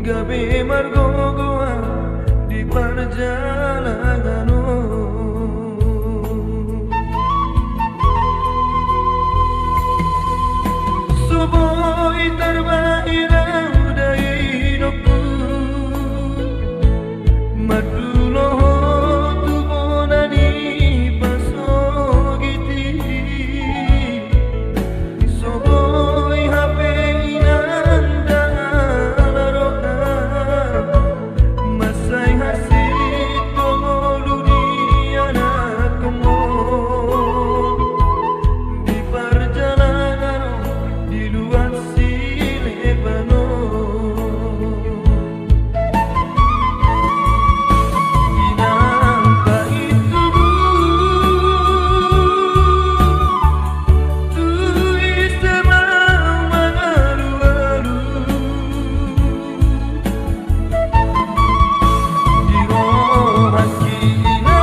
gabe margogoa di perjalananmu. Subuh terbahirau dari hidupku, maduloho tubonani pasogiti. Soboy hape inanda laroka, masai hasit tolu dunia nakemo. Di perjalanan di luar Silebano, inangka itu tu istemau mengalu-alu di rohan kina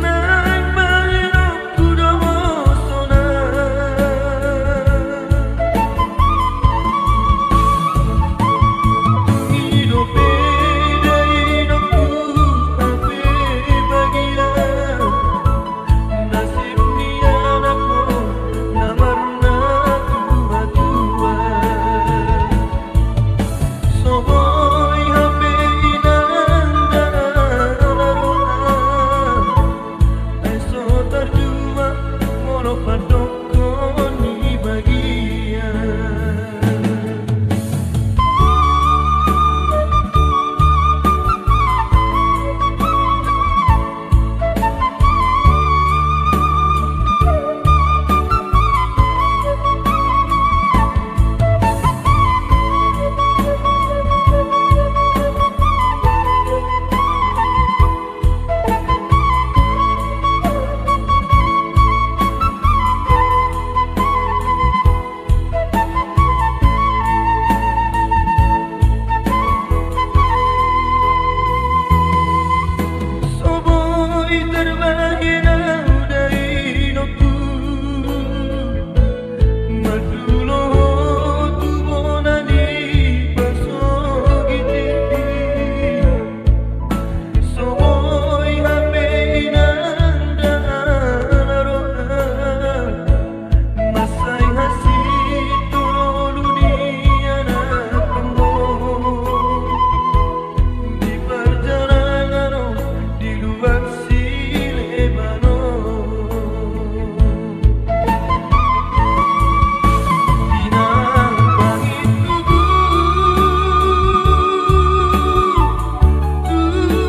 naik mahirap kuda sona. Hidup beda hidupku ape bagia, nasib ni anakku namarna tua-tua. Soboy hape inanda laroa, eso terdua molo padokon ni bagian. Soboy terbahirau dari hidupku, maduloho tubonani pasogiti. Soboy hape inanda laroa, masai hasit tolu dunia nakemo. Di perjalanan di luar Silebano, inangka itu tu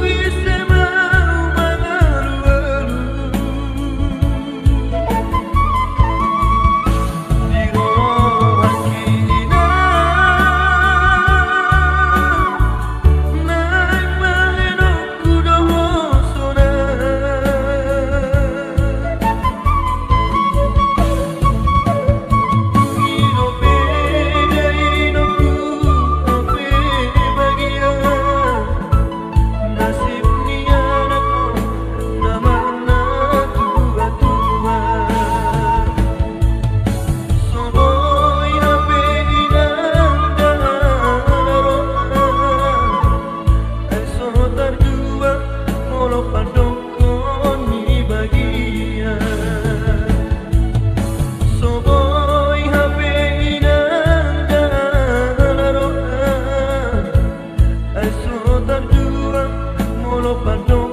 istemau mengalu-alu di rohan kina naik mahirap kuda sona. Hidup beda hidupku ape bagia, nasib ni anakku namarna tua-tua. Soboy hape inanda laroa, eso terdua molo padokon ni bagian. Soboy hape inanda laroa, eso terdua molo padokon